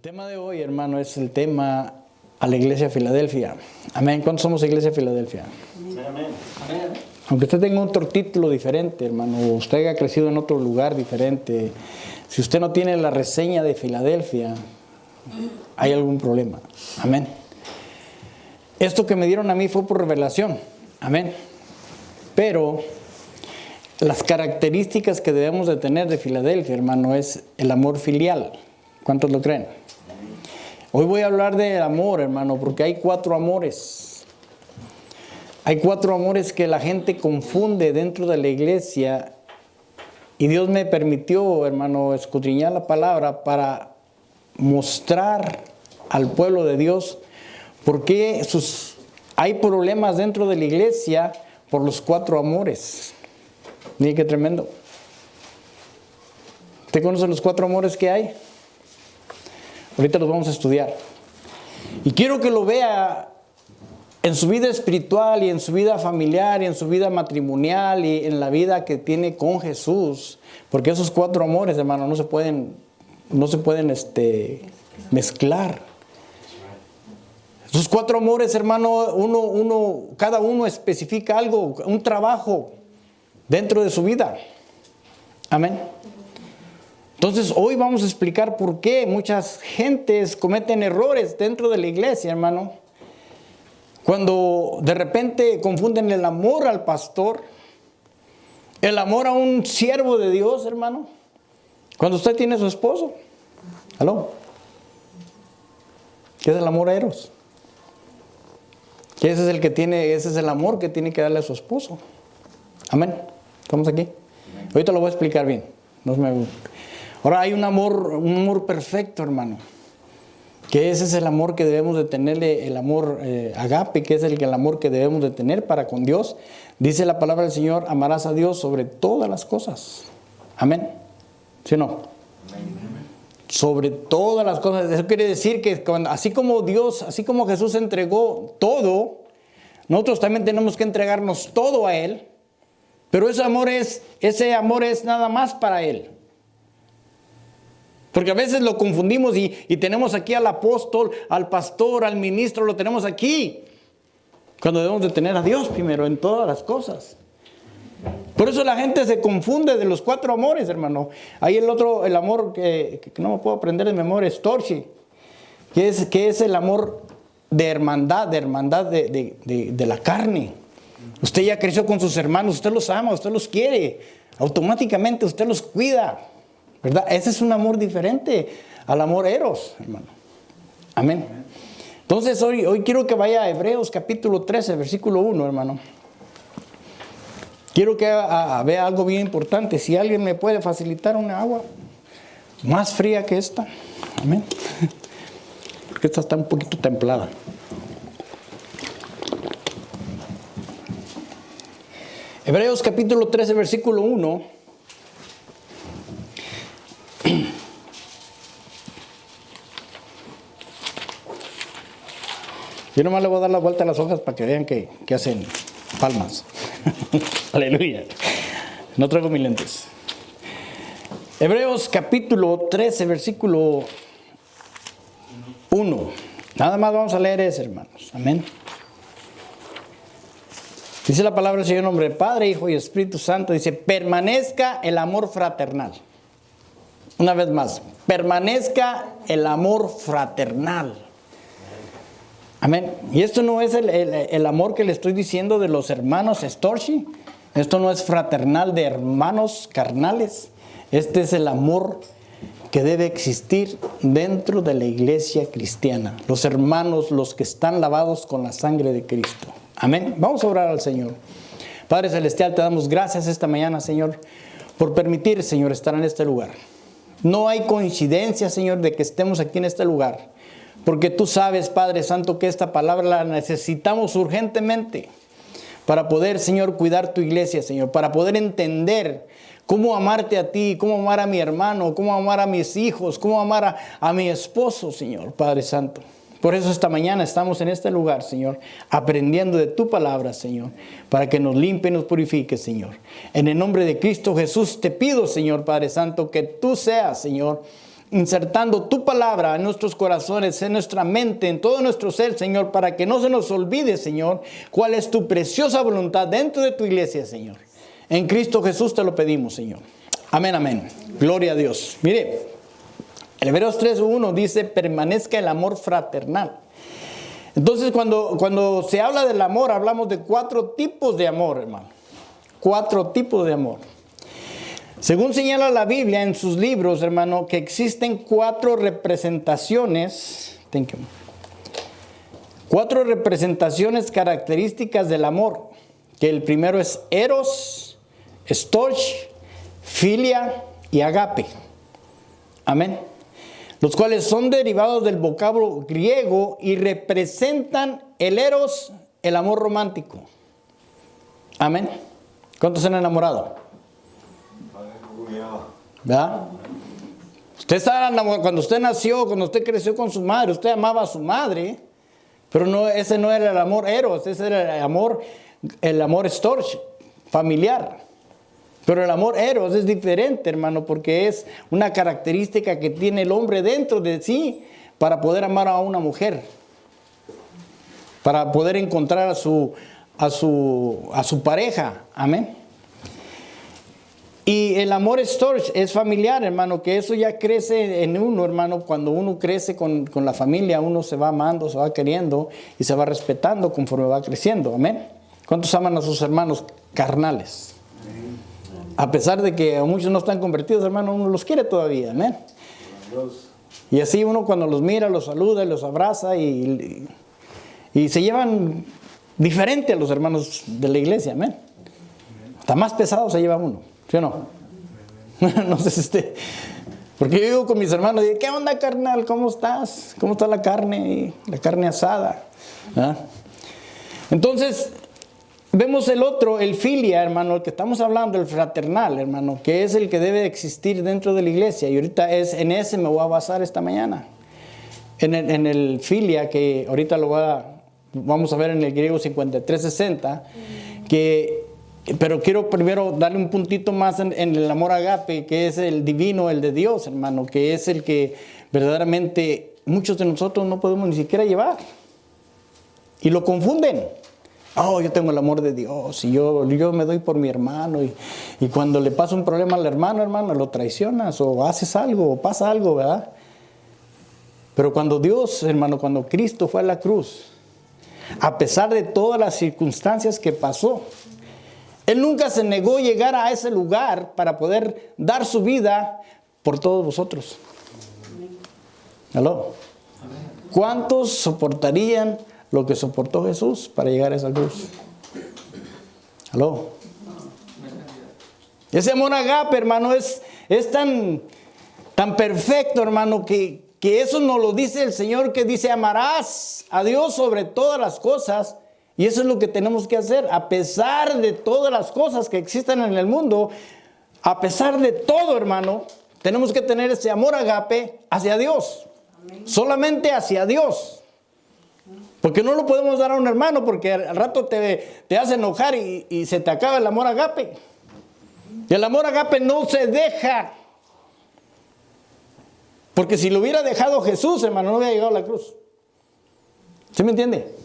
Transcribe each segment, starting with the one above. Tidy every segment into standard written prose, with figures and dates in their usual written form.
tema de hoy, hermano, es el tema a la iglesia de Filadelfia. Amén. ¿Cuántos somos iglesia de Filadelfia? Amén. Aunque usted tenga otro título diferente, hermano, o usted haya crecido en otro lugar diferente, si usted no tiene la reseña de Filadelfia, hay algún problema. Amén. Esto que me dieron a mí fue por revelación. Amén. Pero las características que debemos de tener de Filadelfia, hermano, es el amor filial. ¿Cuántos lo creen? Hoy voy a hablar del amor, hermano, porque hay 4 amores. Hay 4 amores que la gente confunde dentro de la iglesia. Y Dios me permitió, hermano, escudriñar la palabra para mostrar al pueblo de Dios por qué hay problemas dentro de la iglesia por los 4 amores. Miren qué tremendo. ¿Usted conoce los 4 amores que hay? Ahorita los vamos a estudiar. Y quiero que lo vea en su vida espiritual y en su vida familiar y en su vida matrimonial y en la vida que tiene con Jesús. Porque esos 4 amores, hermano, no se pueden mezclar. Esos 4 amores, hermano, cada uno especifica algo, un trabajo dentro de su vida. Amén. Entonces hoy vamos a explicar por qué muchas gentes cometen errores dentro de la iglesia, hermano. Cuando de repente confunden el amor al pastor, el amor a un siervo de Dios, hermano. Cuando usted tiene a su esposo, ¿aló? ¿Qué es el amor a Eros? Que ese es el amor que tiene que darle a su esposo. Amén. ¿Estamos aquí? Ahorita lo voy a explicar bien. Ahora hay un amor perfecto, hermano. Que ese es el amor que debemos de tenerle, el amor agape, que es el amor que debemos de tener para con Dios. Dice la palabra del Señor, amarás a Dios sobre todas las cosas. Amén. ¿Sí o no? Amén. Sobre todas las cosas. Eso quiere decir que así como Jesús entregó todo, nosotros también tenemos que entregarnos todo a Él. Pero ese amor es nada más para Él. Porque a veces lo confundimos y tenemos aquí al apóstol, al pastor, al ministro, lo tenemos aquí. Cuando debemos de tener a Dios primero en todas las cosas. Por eso la gente se confunde de los 4 amores, hermano. Hay el amor que no me puedo aprender de memoria, es Storchi. Que es el amor de hermandad de la carne. Usted ya creció con sus hermanos, usted los ama, usted los quiere. Automáticamente usted los cuida. ¿Verdad? Ese es un amor diferente al amor eros, hermano. Amén. Entonces hoy quiero que vaya a Hebreos capítulo 13, versículo 1, hermano. Quiero que vea algo bien importante. Si alguien me puede facilitar una agua más fría que esta. Amén. Porque esta está un poquito templada. Hebreos capítulo 13, versículo 1. Yo nomás le voy a dar la vuelta a las hojas para que vean que hacen palmas. Aleluya. No traigo mis lentes. Hebreos capítulo 13, versículo 1. Nada más vamos a leer ese, hermanos. Amén. Dice la palabra del Señor en nombre del Padre, Hijo y Espíritu Santo. Dice, permanezca el amor fraternal. Una vez más, permanezca el amor fraternal. Amén. Y esto no es el amor que le estoy diciendo de los hermanos Storchi. Esto no es fraternal de hermanos carnales. Este es el amor que debe existir dentro de la iglesia cristiana. Los hermanos, los que están lavados con la sangre de Cristo. Amén. Vamos a orar al Señor. Padre Celestial, te damos gracias esta mañana, Señor, por permitir, Señor, estar en este lugar. No hay coincidencia, Señor, de que estemos aquí en este lugar. Porque tú sabes, Padre Santo, que esta palabra la necesitamos urgentemente para poder, Señor, cuidar tu iglesia, Señor, para poder entender cómo amarte a ti, cómo amar a mi hermano, cómo amar a mis hijos, cómo amar a mi esposo, Señor, Padre Santo. Por eso esta mañana estamos en este lugar, Señor, aprendiendo de tu palabra, Señor, para que nos limpie y nos purifique, Señor. En el nombre de Cristo Jesús te pido, Señor, Padre Santo, que tú seas, Señor, insertando tu palabra en nuestros corazones, en nuestra mente, en todo nuestro ser, Señor, para que no se nos olvide, Señor, cuál es tu preciosa voluntad dentro de tu iglesia, Señor. En Cristo Jesús te lo pedimos, Señor. Amén, amén. Gloria a Dios. Mire, el Hebreos 3:1 dice, permanezca el amor fraternal. Entonces, cuando se habla del amor, hablamos de 4 tipos de amor, hermano. 4 tipos de amor. Según señala la Biblia en sus libros, hermano, que existen 4 representaciones. 4 representaciones características del amor. Que el primero es eros, storge, filia y agape. Amén. Los cuales son derivados del vocablo griego y representan el eros, el amor romántico. Amén. ¿Cuántos se han enamorado? ¿Verdad? Usted estaba enamorado cuando usted nació, cuando usted creció con su madre, usted amaba a su madre, pero no, ese no era el amor eros, ese era el amor storge, familiar. Pero el amor eros es diferente, hermano, porque es una característica que tiene el hombre dentro de sí para poder amar a una mujer, para poder encontrar a su pareja. Amén. Y el amor storge es familiar, hermano, que eso ya crece en uno, hermano. Cuando uno crece con la familia, uno se va amando, se va queriendo y se va respetando conforme va creciendo. Amén. ¿Cuántos aman a sus hermanos carnales? A pesar de que muchos no están convertidos, hermano, uno los quiere todavía. Amén. Y así uno cuando los mira, los saluda, los abraza y se llevan diferente a los hermanos de la iglesia. Amén. Hasta más pesado se lleva uno. ¿Sí o no? No sé si usted... Porque yo digo con mis hermanos, digo, ¿qué onda, carnal? ¿Cómo estás? ¿Cómo está la carne? La carne asada. ¿Ah? Entonces, vemos el otro, el filia, hermano, el que estamos hablando, el fraternal, hermano, que es el que debe existir dentro de la iglesia. Y ahorita en ese me voy a basar esta mañana. En el filia, que ahorita vamos a ver en el griego 53:60, pero quiero primero darle un puntito más en el amor agape, que es el divino, el de Dios, hermano, que es el que verdaderamente muchos de nosotros no podemos ni siquiera llevar. Y lo confunden. Oh, yo tengo el amor de Dios y yo me doy por mi hermano. Y cuando le pasa un problema al hermano, lo traicionas o haces algo o pasa algo, ¿verdad? Pero cuando Dios, hermano, cuando Cristo fue a la cruz, a pesar de todas las circunstancias que pasó, Él nunca se negó a llegar a ese lugar para poder dar su vida por todos vosotros. ¿Aló? ¿Cuántos soportarían lo que soportó Jesús para llegar a esa cruz? ¿Aló? Ese amor agape, hermano, es tan perfecto, hermano, que eso nos lo dice el Señor, que dice, amarás a Dios sobre todas las cosas. Y eso es lo que tenemos que hacer, a pesar de todas las cosas que existen en el mundo, a pesar de todo, hermano, tenemos que tener ese amor agape hacia Dios. Amén. Solamente hacia Dios. Porque no lo podemos dar a un hermano, porque al rato te hace enojar y se te acaba el amor agape. Y el amor agape no se deja. Porque si lo hubiera dejado Jesús, hermano, no hubiera llegado a la cruz. ¿Sí me entiende?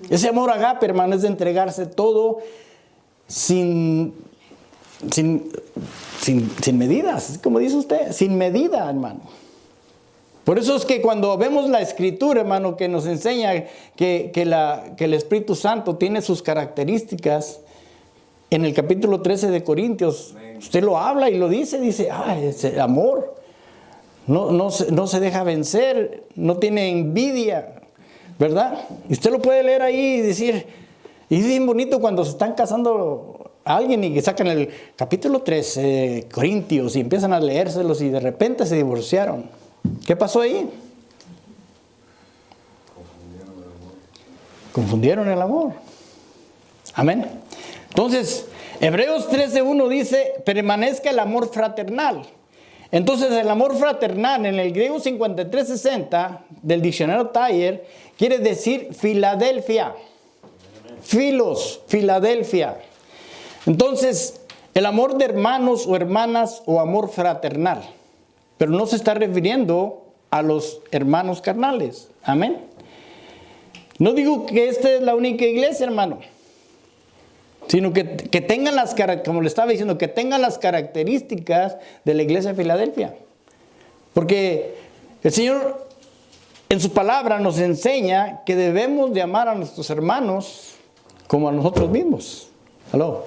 Ese amor agape, hermano, es de entregarse todo sin medidas, como dice usted, sin medida, hermano. Por eso es que cuando vemos la Escritura, hermano, que nos enseña que el Espíritu Santo tiene sus características, en el capítulo 13 de Corintios, usted lo habla y lo dice, ese amor no se deja vencer, no tiene envidia, ¿verdad? Y usted lo puede leer ahí y decir, y es bien bonito cuando se están casando a alguien y que sacan el capítulo 13, Corintios, y empiezan a leérselos y de repente se divorciaron. ¿Qué pasó ahí? Confundieron el amor. Amén. Entonces, Hebreos 13:1 dice, permanezca el amor fraternal. Entonces, el amor fraternal en el griego 53:60 del diccionario Thayer quiere decir Filadelfia. Filos, Filadelfia. Entonces, el amor de hermanos o hermanas o amor fraternal. pero no se está refiriendo a los hermanos carnales. Amén. No digo que esta es la única iglesia, hermano, sino que tengan como le estaba diciendo, que tengan las características de la iglesia de Filadelfia. Porque el Señor en su palabra nos enseña que debemos de amar a nuestros hermanos como a nosotros mismos. ¿Aló?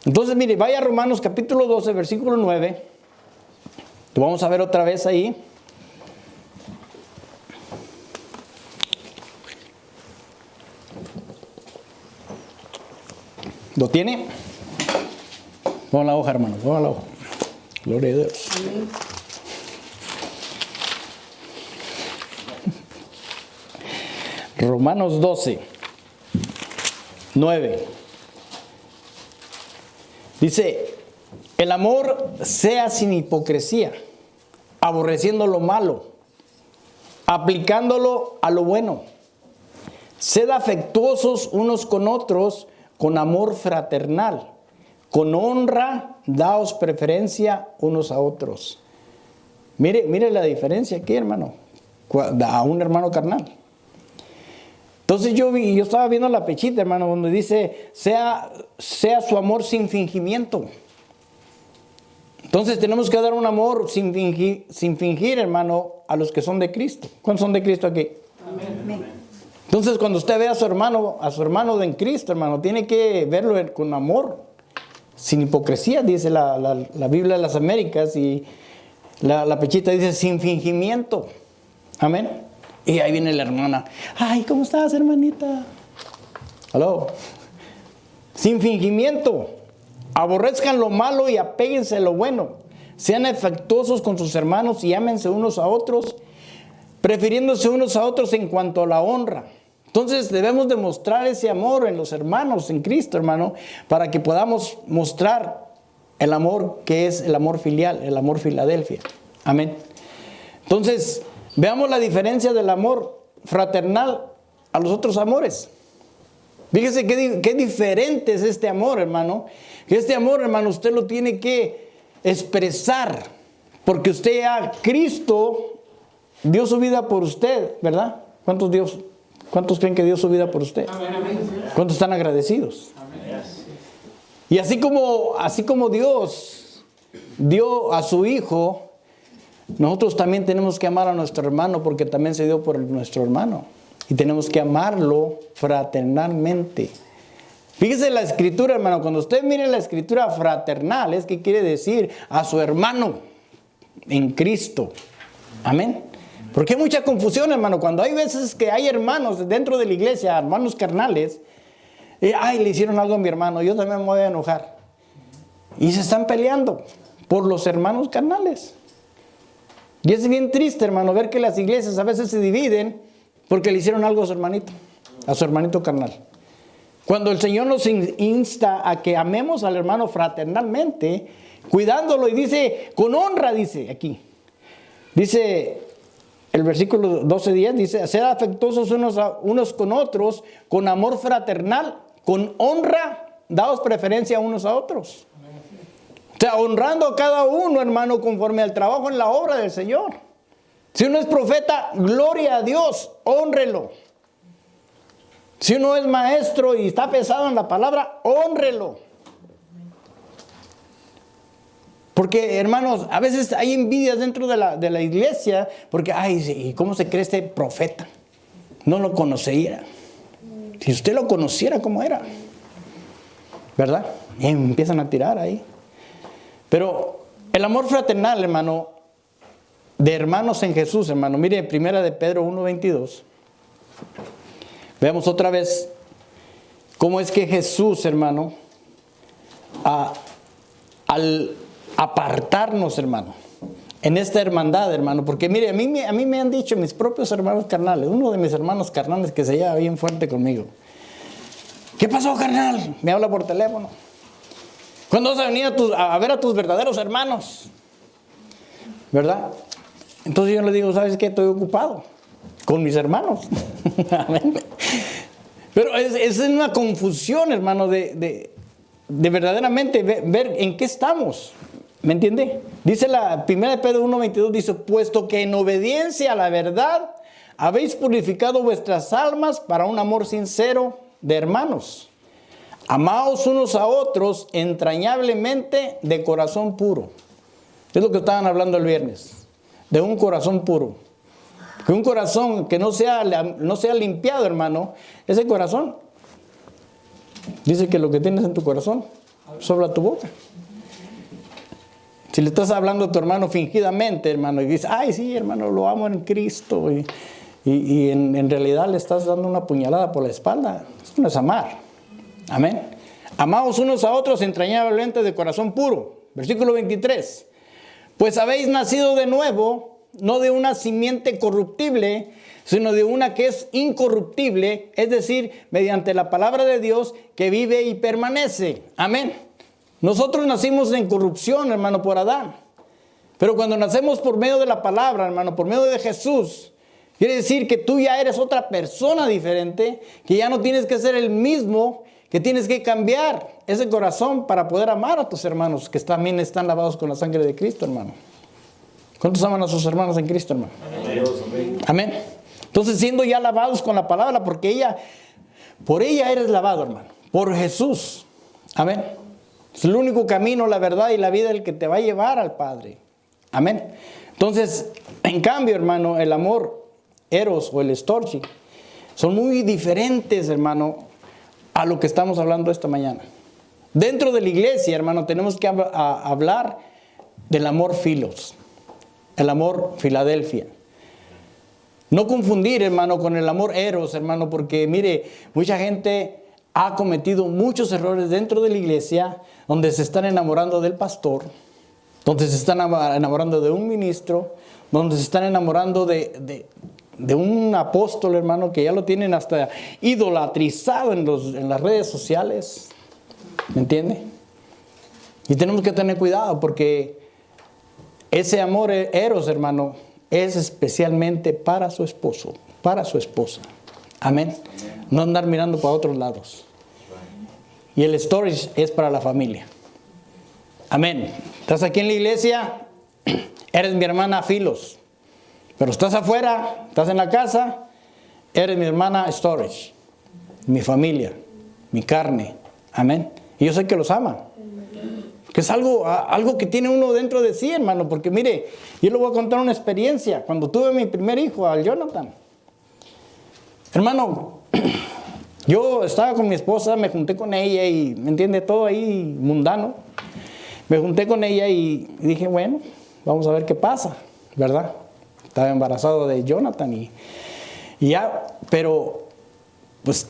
Entonces, mire, vaya a Romanos capítulo 12, versículo 9. Lo vamos a ver otra vez ahí. ¿Lo tiene? Ponga la hoja, hermano, ponga la hoja. Gloria a Dios. Amén. Romanos 12, 9. Dice, el amor sea sin hipocresía, aborreciendo lo malo, aplicándolo a lo bueno. Sed afectuosos unos con otros con amor fraternal. Con honra, daos preferencia unos a otros. Mire la diferencia aquí, hermano, a un hermano carnal. Entonces yo estaba viendo la pechita, hermano, donde dice, sea su amor sin fingimiento. Entonces tenemos que dar un amor sin fingir, hermano, a los que son de Cristo. ¿Cuántos son de Cristo aquí? Amén. Entonces cuando usted ve a su hermano en Cristo, hermano, tiene que verlo con amor, sin hipocresía, dice la Biblia de las Américas, y la pechita dice sin fingimiento. Amén. Y ahí viene la hermana. Ay, ¿cómo estás, hermanita? Aló. Sin fingimiento. Aborrezcan lo malo y apéguense a lo bueno. Sean afectuosos con sus hermanos y ámense unos a otros, prefiriéndose unos a otros en cuanto a la honra. Entonces debemos demostrar ese amor en los hermanos, en Cristo, hermano, para que podamos mostrar el amor que es el amor filial, el amor Filadelfia. Amén. Entonces, veamos la diferencia del amor fraternal a los otros amores. Fíjese qué diferente es este amor, hermano. Que este amor, hermano, usted lo tiene que expresar. Porque usted ya, Cristo dio su vida por usted, ¿verdad? ¿Cuántos creen que dio su vida por usted? Amén. ¿Cuántos están agradecidos? Amén. Y así como Dios dio a su Hijo, nosotros también tenemos que amar a nuestro hermano porque también se dio por nuestro hermano. Y tenemos que amarlo fraternalmente. Fíjese la escritura, hermano. Cuando usted mire la escritura fraternal, es que quiere decir a su hermano en Cristo. Amén. Porque hay mucha confusión, hermano. Cuando hay veces que hay hermanos dentro de la iglesia, hermanos carnales, le hicieron algo a mi hermano, yo también me voy a enojar. Y se están peleando por los hermanos carnales. Y es bien triste, hermano, ver que las iglesias a veces se dividen porque le hicieron algo a su hermanito carnal. Cuando el Señor nos insta a que amemos al hermano fraternalmente, cuidándolo, y dice, con honra, dice aquí. Dice el versículo 12:10, dice, ser afectuosos unos con otros, con amor fraternal, con honra, daos preferencia unos a otros. O sea, honrando a cada uno, hermano, conforme al trabajo en la obra del Señor. Si uno es profeta, gloria a Dios, hónrelo. Si uno es maestro y está pesado en la palabra, hónrelo. Porque, hermanos, a veces hay envidias dentro de la iglesia, porque, ¿y cómo se cree este profeta? No lo conocería. Si usted lo conociera, ¿cómo era? ¿Verdad? Y empiezan a tirar ahí. Pero el amor fraternal, hermano, de hermanos en Jesús, hermano. Mire, primera de Pedro 1:22. Veamos otra vez cómo es que Jesús, hermano, al apartarnos, hermano, en esta hermandad, hermano, porque mire, a mí me han dicho mis propios hermanos carnales, uno de mis hermanos carnales que se lleva bien fuerte conmigo. ¿Qué pasó, carnal? Me habla por teléfono. ¿Cuándo vas a venir a ver a tus verdaderos hermanos? ¿Verdad? Entonces yo le digo, ¿sabes qué? Estoy ocupado con mis hermanos. Amén. Pero es una confusión, hermano, de verdaderamente ver en qué estamos. ¿Me entiende? Dice la 1 Pedro 1:22, dice, puesto que en obediencia a la verdad habéis purificado vuestras almas para un amor sincero de hermanos. Amaos unos a otros entrañablemente de corazón puro. Es lo que estaban hablando el viernes, de un corazón puro. Que un corazón que no sea limpiado, hermano, ese corazón, dice que lo que tienes en tu corazón, sobra tu boca. Si le estás hablando a tu hermano fingidamente, hermano, y dices, ay, sí, hermano, lo amo en Cristo, y en realidad le estás dando una puñalada por la espalda, eso no es amar. Amén. Amaos unos a otros entrañablemente de corazón puro. Versículo 23. Pues habéis nacido de nuevo, no de una simiente corruptible, sino de una que es incorruptible, es decir, mediante la palabra de Dios que vive y permanece. Amén. Nosotros nacimos en corrupción, hermano, por Adán. Pero cuando nacemos por medio de la palabra, hermano, por medio de Jesús, quiere decir que tú ya eres otra persona diferente, que ya no tienes que ser el mismo, que tienes que cambiar ese corazón para poder amar a tus hermanos, que también están lavados con la sangre de Cristo, hermano. ¿Cuántos aman a sus hermanos en Cristo, hermano? Amén. Amén. Entonces, siendo ya lavados con la palabra, porque por ella eres lavado, hermano, por Jesús. Amén. Es el único camino, la verdad y la vida el que te va a llevar al Padre. Amén. Entonces, en cambio, hermano, el amor eros o el storge son muy diferentes, hermano, a lo que estamos hablando esta mañana. Dentro de la iglesia, hermano, tenemos que hablar del amor filos, el amor Filadelfia. No confundir, hermano, con el amor eros, hermano, porque mire, mucha gente ha cometido muchos errores dentro de la iglesia, donde se están enamorando del pastor, donde se están enamorando de un ministro, donde se están enamorando de un apóstol, hermano, que ya lo tienen hasta idolatrizado en las redes sociales. ¿Me entiende? Y tenemos que tener cuidado porque ese amor eros, hermano, es especialmente para su esposo, para su esposa. Amén. No andar mirando para otros lados. Y el storage es para la familia. Amén. Estás aquí en la iglesia, eres mi hermana Filos. Pero estás afuera, estás en la casa, eres mi hermana storage. Mi familia, mi carne. Amén. Y yo sé que los ama. Que es algo que tiene uno dentro de sí, hermano. Porque mire, yo le voy a contar una experiencia. Cuando tuve mi primer hijo, al Jonathan. Hermano, yo estaba con mi esposa, me junté con ella y, ¿me entiende? Todo ahí mundano. Me junté con ella y dije, bueno, vamos a ver qué pasa, ¿verdad? Estaba embarazado de Jonathan y ya, pero pues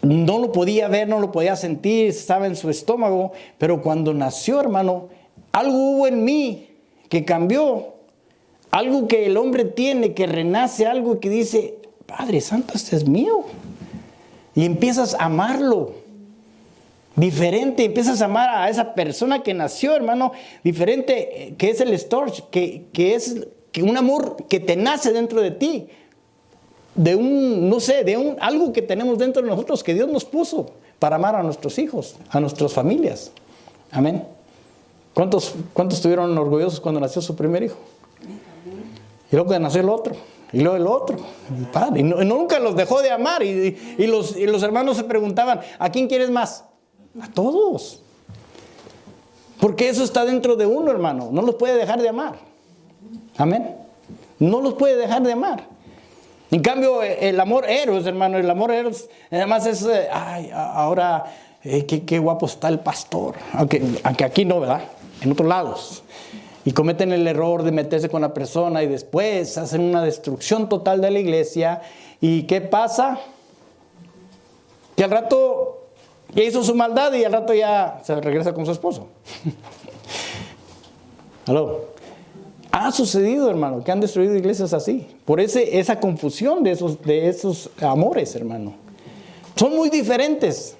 no lo podía ver, no lo podía sentir, estaba en su estómago, pero cuando nació, hermano, algo hubo en mí que cambió, algo que el hombre tiene, que renace, algo que dice, Padre Santo, este es mío. Y empiezas a amarlo diferente, empiezas a amar a esa persona que nació, hermano, diferente, que es el storge, que es un amor que te nace dentro de ti, de algo que tenemos dentro de nosotros, que Dios nos puso para amar a nuestros hijos, a nuestras familias. Amén. ¿Cuántos estuvieron orgullosos cuando nació su primer hijo? Y luego nació el otro. Y luego el otro, el padre. Y nunca los dejó de amar. Y los hermanos se preguntaban, ¿a quién quieres más? A todos. Porque eso está dentro de uno, hermano. No los puede dejar de amar. Amén. No los puede dejar de amar. En cambio, el amor eros, hermano, el amor eros, además es, ahora, qué guapo está el pastor. Aunque aquí no, ¿verdad? En otros lados. Y cometen el error de meterse con la persona y después hacen una destrucción total de la iglesia. ¿Y qué pasa? Que al rato ya hizo su maldad y al rato ya se regresa con su esposo. ¿Aló? Ha sucedido, hermano, que han destruido iglesias así. Por esa confusión de esos amores, hermano. Son muy diferentes.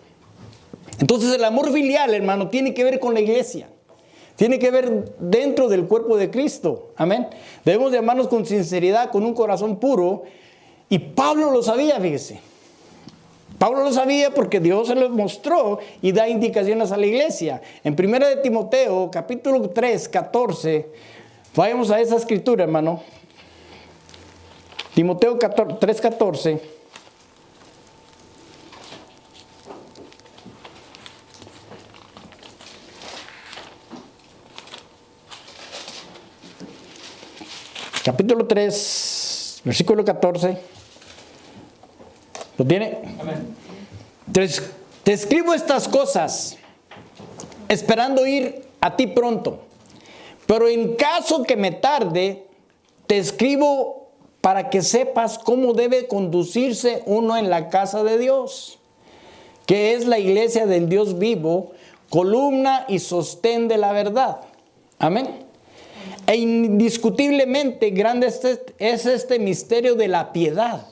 Entonces el amor filial, hermano, tiene que ver con la iglesia. Tiene que ver dentro del cuerpo de Cristo. Amén. Debemos de amarnos con sinceridad, con un corazón puro. Y Pablo lo sabía, fíjese. Pablo lo sabía porque Dios se lo mostró y da indicaciones a la iglesia. En 1 de Timoteo, capítulo 3, 14, vayamos a esa escritura, hermano. Timoteo 3, 14. Capítulo 3, versículo 14. ¿Lo tiene? Amén. Te escribo estas cosas, esperando ir a ti pronto. Pero en caso que me tarde, te escribo para que sepas cómo debe conducirse uno en la casa de Dios, que es la iglesia del Dios vivo, columna y sostén de la verdad. Amén. E indiscutiblemente grande es este misterio de la piedad.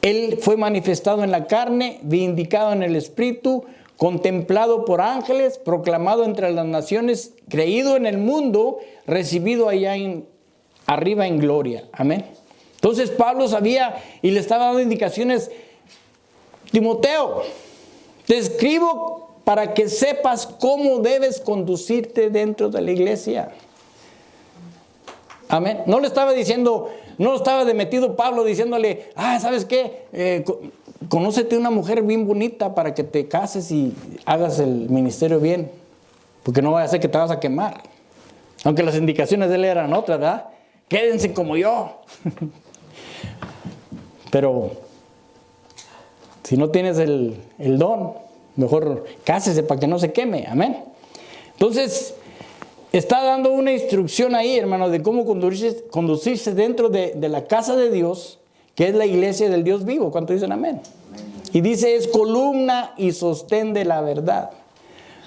Él fue manifestado en la carne, vindicado en el espíritu, contemplado por ángeles, proclamado entre las naciones, creído en el mundo, recibido allá arriba en gloria. Amén. Entonces Pablo sabía y le estaba dando indicaciones. Timoteo, te escribo para que sepas cómo debes conducirte dentro de la iglesia. Amén. No le estaba diciendo, no estaba de metido Pablo diciéndole, ¿sabes qué? Conócete una mujer bien bonita para que te cases y hagas el ministerio bien. Porque no vaya a ser que te vas a quemar. Aunque las indicaciones de él eran otras, ¿verdad? Quédense como yo. Pero si no tienes el don, mejor cásese para que no se queme. Amén. Entonces, está dando una instrucción ahí, hermano, de cómo conducirse dentro de la casa de Dios, que es la iglesia del Dios vivo. ¿Cuánto dicen amén? Y dice, es columna y sostén de la verdad.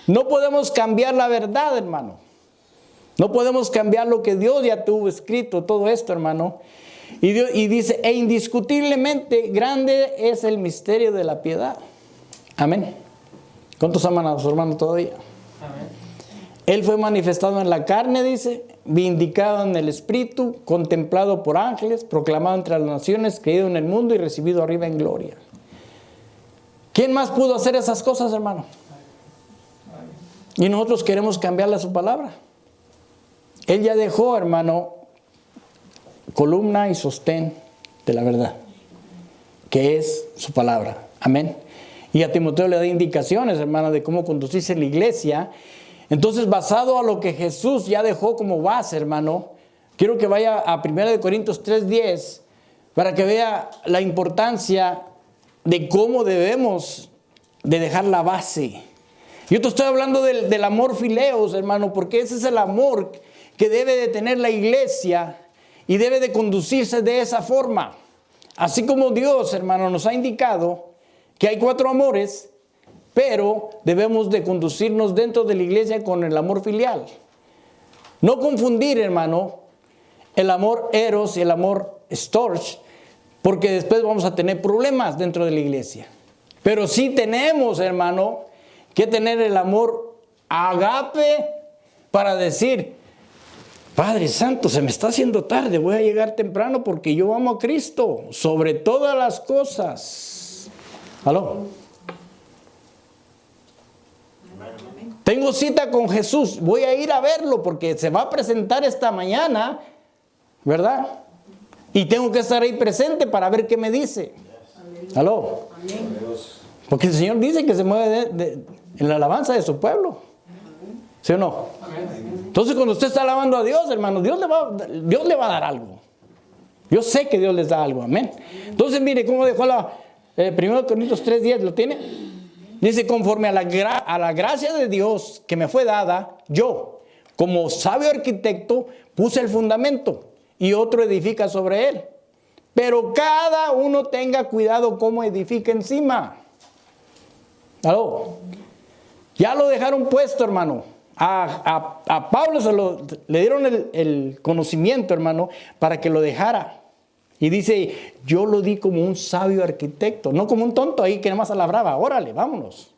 No podemos cambiar la verdad, hermano. No podemos cambiar lo que Dios ya tuvo escrito, todo esto, hermano. Y dice, e indiscutiblemente grande es el misterio de la piedad. Amén. ¿Cuántos aman a su hermano todavía? Amén. Él fue manifestado en la carne, dice, vindicado en el espíritu, contemplado por ángeles, proclamado entre las naciones, creído en el mundo y recibido arriba en gloria. ¿Quién más pudo hacer esas cosas, hermano? Y nosotros queremos cambiarle a su palabra. Él ya dejó, hermano, columna y sostén de la verdad, que es su palabra. Amén. Y a Timoteo le da indicaciones, hermano, de cómo conducirse en la iglesia. Entonces, basado a lo que Jesús ya dejó como base, hermano, quiero que vaya a 1 Corintios 3:10 para que vea la importancia de cómo debemos de dejar la base. Yo te estoy hablando del amor fileos, hermano, porque ese es el amor que debe de tener la iglesia y debe de conducirse de esa forma. Así como Dios, hermano, nos ha indicado que hay 4 amores, pero debemos de conducirnos dentro de la iglesia con el amor filial. No confundir, hermano, el amor eros y el amor storge, porque después vamos a tener problemas dentro de la iglesia. Pero sí tenemos, hermano, que tener el amor agape para decir, Padre Santo, se me está haciendo tarde, voy a llegar temprano porque yo amo a Cristo sobre todas las cosas. ¿Aló? Tengo cita con Jesús, voy a ir a verlo porque se va a presentar esta mañana, ¿verdad? Y tengo que estar ahí presente para ver qué me dice. ¿Aló? Porque el Señor dice que se mueve en la alabanza de su pueblo. ¿Sí o no? Entonces cuando usted está alabando a Dios, hermano, Dios le va a dar algo. Yo sé que Dios les da algo, amén. Entonces mire cómo dejó 1 Corintios 3:10, ¿lo tiene? Dice, conforme a la gracia de Dios que me fue dada, yo, como sabio arquitecto, puse el fundamento y otro edifica sobre él. Pero cada uno tenga cuidado cómo edifica encima. ¿Aló? Ya lo dejaron puesto, hermano. A Pablo le dieron el conocimiento, hermano, para que lo dejara. Y dice, yo lo di como un sabio arquitecto, no como un tonto ahí que nada más labraba. Órale, vámonos.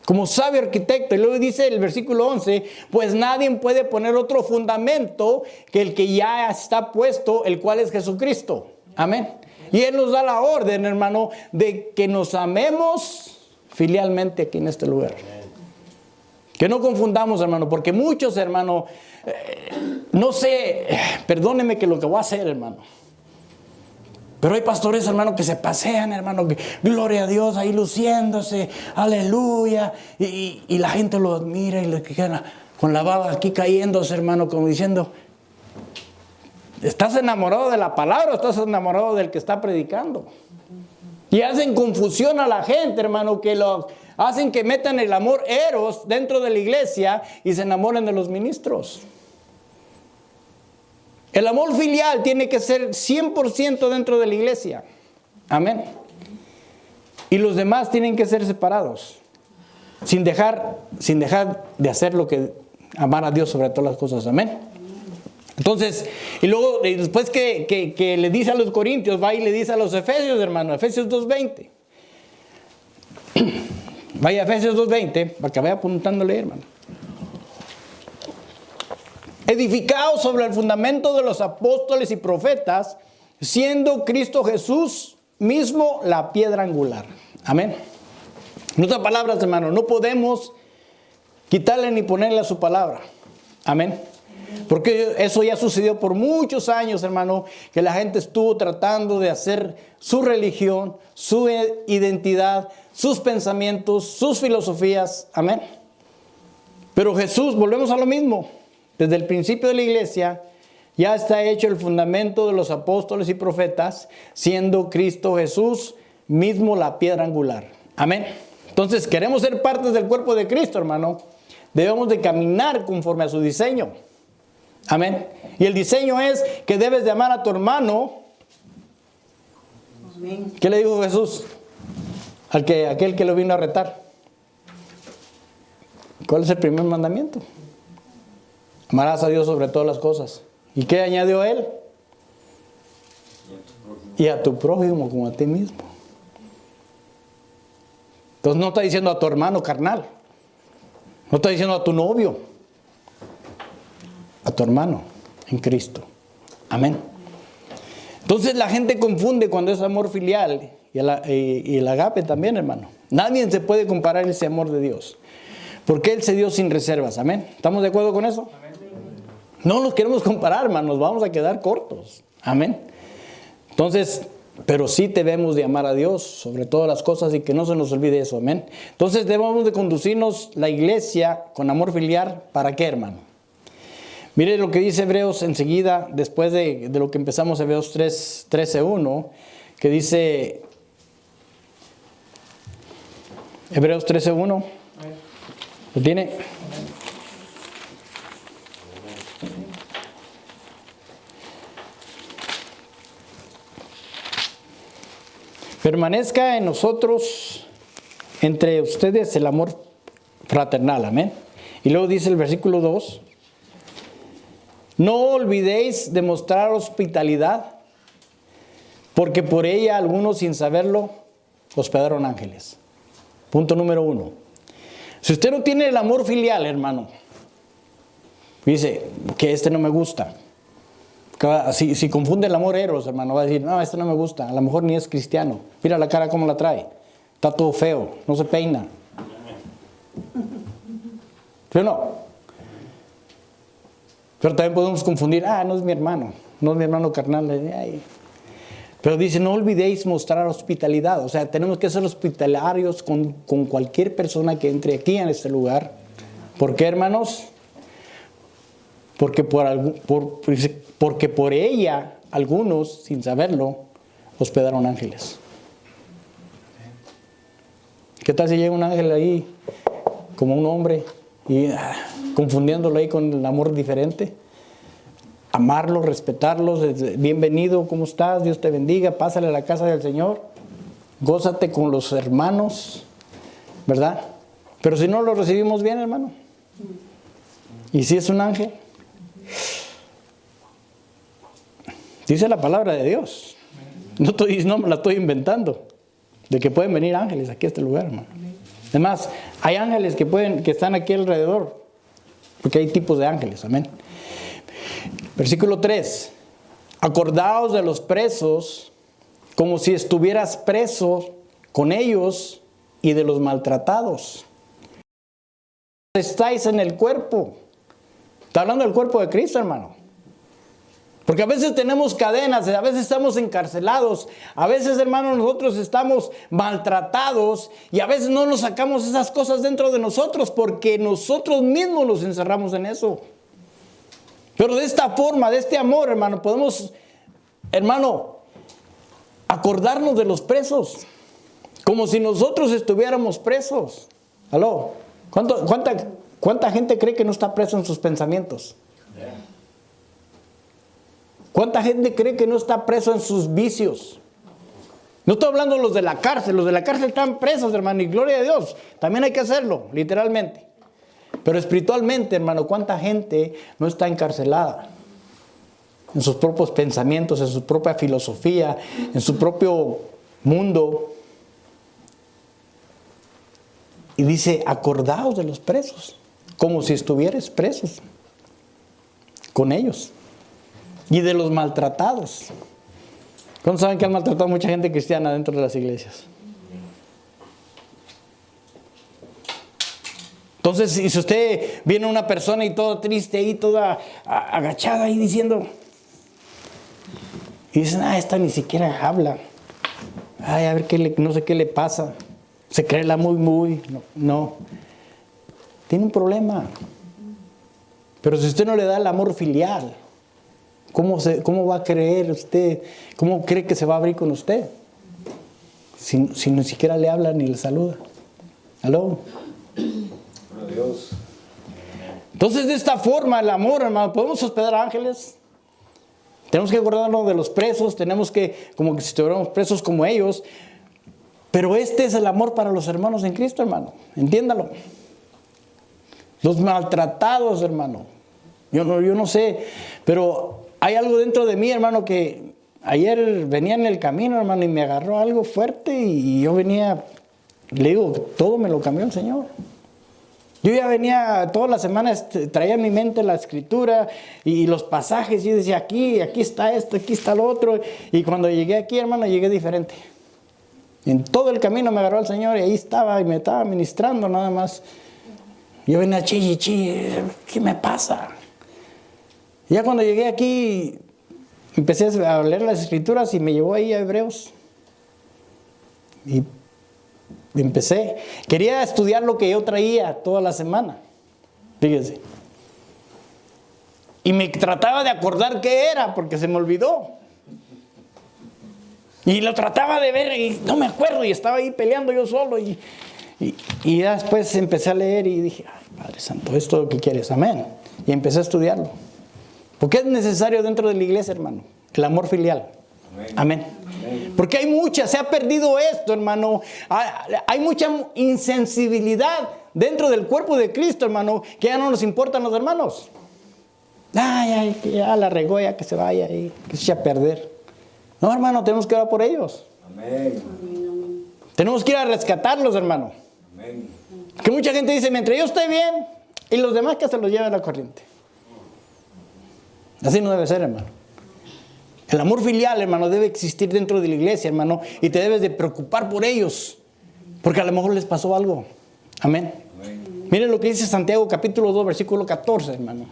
Como sabio arquitecto. Y luego dice el versículo 11, pues nadie puede poner otro fundamento que el que ya está puesto, el cual es Jesucristo. Amén. Y Él nos da la orden, hermano, de que nos amemos filialmente aquí en este lugar. Que no confundamos, hermano, porque muchos, hermano, no sé, perdónenme que lo que voy a hacer, hermano. Pero hay pastores, hermano, que se pasean, hermano, que gloria a Dios, ahí luciéndose, aleluya. Y la gente lo admira y le queda con la baba aquí cayéndose, hermano, como diciendo, ¿estás enamorado de la palabra o estás enamorado del que está predicando? Y hacen confusión a la gente, hermano, que lo hacen que metan el amor eros dentro de la iglesia y se enamoren de los ministros. El amor filial tiene que ser 100% dentro de la iglesia. Amén. Y los demás tienen que ser separados. Sin dejar de hacer lo que amar a Dios sobre todas las cosas. Amén. Entonces, y luego después que le dice a los corintios, va y le dice a los efesios, hermano, Efesios 2:20. Vaya a Efesios 2:20, para que vaya apuntándole, hermano. Edificados sobre el fundamento de los apóstoles y profetas, siendo Cristo Jesús mismo la piedra angular. Amén. En otras palabras, hermano, no podemos quitarle ni ponerle a su palabra. Amén. Porque eso ya sucedió por muchos años, hermano, que la gente estuvo tratando de hacer su religión, su identidad, sus pensamientos, sus filosofías. Amén. Pero Jesús, volvemos a lo mismo. Desde el principio de la iglesia ya está hecho el fundamento de los apóstoles y profetas, siendo Cristo Jesús mismo la piedra angular. Amén. Entonces, queremos ser partes del cuerpo de Cristo, hermano. Debemos de caminar conforme a su diseño. Amén. Y el diseño es que debes de amar a tu hermano. Amén. ¿Qué le dijo Jesús? Aquel que lo vino a retar. ¿Cuál es el primer mandamiento? Amarás a Dios sobre todas las cosas. ¿Y qué añadió él? Y a tu prójimo como a ti mismo. Entonces no está diciendo a tu hermano carnal. No está diciendo a tu novio. A tu hermano en Cristo. Amén. Entonces la gente confunde cuando es amor filial y el agape también, hermano. Nadie se puede comparar ese amor de Dios. Porque Él se dio sin reservas. Amén. ¿Estamos de acuerdo con eso? Amén. No nos queremos comparar, hermanos. Vamos a quedar cortos. Amén. Entonces, pero sí debemos de amar a Dios sobre todas las cosas y que no se nos olvide eso. Amén. Entonces debemos de conducirnos la iglesia con amor filial. ¿Para qué, hermano? Mire lo que dice Hebreos enseguida, después de lo que empezamos, Hebreos 13:1, que dice, Hebreos 13:1, ¿lo tiene? Permanezca en nosotros, entre ustedes, el amor fraternal, amén. Y luego dice el versículo 2, no olvidéis de mostrar hospitalidad, porque por ella algunos sin saberlo hospedaron ángeles. Punto número 1. Si usted no tiene el amor filial, hermano, dice que no me gusta. Si confunde el amor eros, hermano, va a decir, no, no me gusta, a lo mejor ni es cristiano. Mira la cara cómo la trae. Está todo feo, no se peina. ¿Sí o no? Pero también podemos confundir, no es mi hermano, no es mi hermano carnal. Ay. Pero dice, no olvidéis mostrar hospitalidad. O sea, tenemos que ser hospitalarios con cualquier persona que entre aquí en este lugar. ¿Por qué, hermanos? Porque por ella, algunos, sin saberlo, hospedaron ángeles. ¿Qué tal si llega un ángel ahí, como un hombre, y confundiéndolo ahí con el amor diferente? Amarlos, respetarlos, bienvenido, ¿cómo estás? Dios te bendiga, pásale a la casa del Señor, gózate con los hermanos, ¿verdad? Pero si no lo recibimos bien, hermano, y si es un ángel, dice la palabra de Dios, no me la estoy inventando, de que pueden venir ángeles aquí a este lugar, hermano. Además, hay ángeles que están aquí alrededor, porque hay tipos de ángeles, amén. Versículo 3. Acordaos de los presos como si estuvieras preso con ellos y de los maltratados. Estáis en el cuerpo. Está hablando del cuerpo de Cristo, hermano. Porque a veces tenemos cadenas, a veces estamos encarcelados, a veces, hermano, nosotros estamos maltratados y a veces no nos sacamos esas cosas dentro de nosotros porque nosotros mismos nos encerramos en eso. Pero de esta forma, de este amor, hermano, podemos, hermano, acordarnos de los presos, como si nosotros estuviéramos presos. ¿Aló? ¿Cuánta gente cree que no está preso en sus pensamientos? ¿Cuánta gente cree que no está preso en sus vicios? No estoy hablando de los de la cárcel. Los de la cárcel están presos, hermano, y gloria a Dios. También hay que hacerlo, literalmente. Pero espiritualmente, hermano, ¿cuánta gente no está encarcelada? En sus propios pensamientos, en su propia filosofía, en su propio mundo. Y dice, acordaos de los presos, como si estuvierais presos con ellos. Y de los maltratados. ¿Cuántos saben que han maltratado a mucha gente cristiana dentro de las iglesias? Entonces, si usted viene una persona y toda triste ahí, toda agachada ahí diciendo, y dicen, esta ni siquiera habla. Ay, a ver no sé qué le pasa. Se cree la muy. No. Tiene un problema. Pero si usted no le da el amor filial, ¿cómo va a creer usted? ¿Cómo cree que se va a abrir con usted? Si ni siquiera le habla ni le saluda. ¿Aló? Dios. Entonces, de esta forma, el amor, hermano, podemos hospedar ángeles. Tenemos que acordarnos de los presos. Tenemos que, como que si estuviéramos presos como ellos. Pero este es el amor para los hermanos en Cristo, hermano. Entiéndalo. Los maltratados, hermano. Yo no sé, pero hay algo dentro de mí, hermano, que ayer venía en el camino, hermano, y me agarró algo fuerte y yo venía, le digo, todo me lo cambió el Señor. Yo ya venía todas las semanas, traía en mi mente la escritura y los pasajes, y yo decía, aquí está esto, aquí está lo otro. Y cuando llegué aquí, hermano, llegué diferente. En todo el camino me agarró el Señor y ahí estaba y me estaba ministrando nada más. Yo venía chille, ¿qué me pasa? Ya cuando llegué aquí, empecé a leer las escrituras y me llevó ahí a Hebreos. Y empecé. Quería estudiar lo que yo traía toda la semana. Fíjese. Y me trataba de acordar qué era, porque se me olvidó. Y lo trataba de ver y no me acuerdo. Y estaba ahí peleando yo solo. Y ya después empecé a leer y dije, ay, Padre Santo, esto es lo que quieres. Amén. Y empecé a estudiarlo. Porque es necesario dentro de la iglesia, hermano, el amor filial. Amén. Amén. Porque se ha perdido esto, hermano. Hay mucha insensibilidad dentro del cuerpo de Cristo, hermano, que ya no nos importan los hermanos. Ay, que ya la regó, ya que se vaya ahí, que se eche a perder. No, hermano, tenemos que orar por ellos. Amén. Tenemos que ir a rescatarlos, hermano. Amén. Que mucha gente dice, mientras yo esté bien, y los demás que se los lleve la corriente. Así no debe ser, hermano. El amor filial, hermano, debe existir dentro de la iglesia, hermano, y te debes de preocupar por ellos, porque a lo mejor les pasó algo. Amén. Amén. Miren lo que dice Santiago capítulo 2, versículo 14, hermano.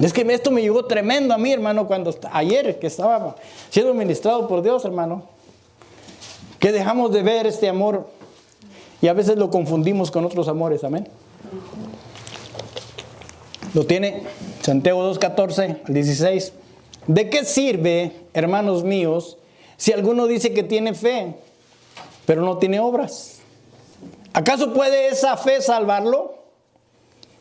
Es que esto me llegó tremendo a mí, hermano, ayer que estaba siendo ministrado por Dios, hermano, que dejamos de ver este amor y a veces lo confundimos con otros amores. Amén. Lo tiene Santiago 2, 14 al 16. ¿De qué sirve, hermanos míos, si alguno dice que tiene fe, pero no tiene obras? ¿Acaso puede esa fe salvarlo?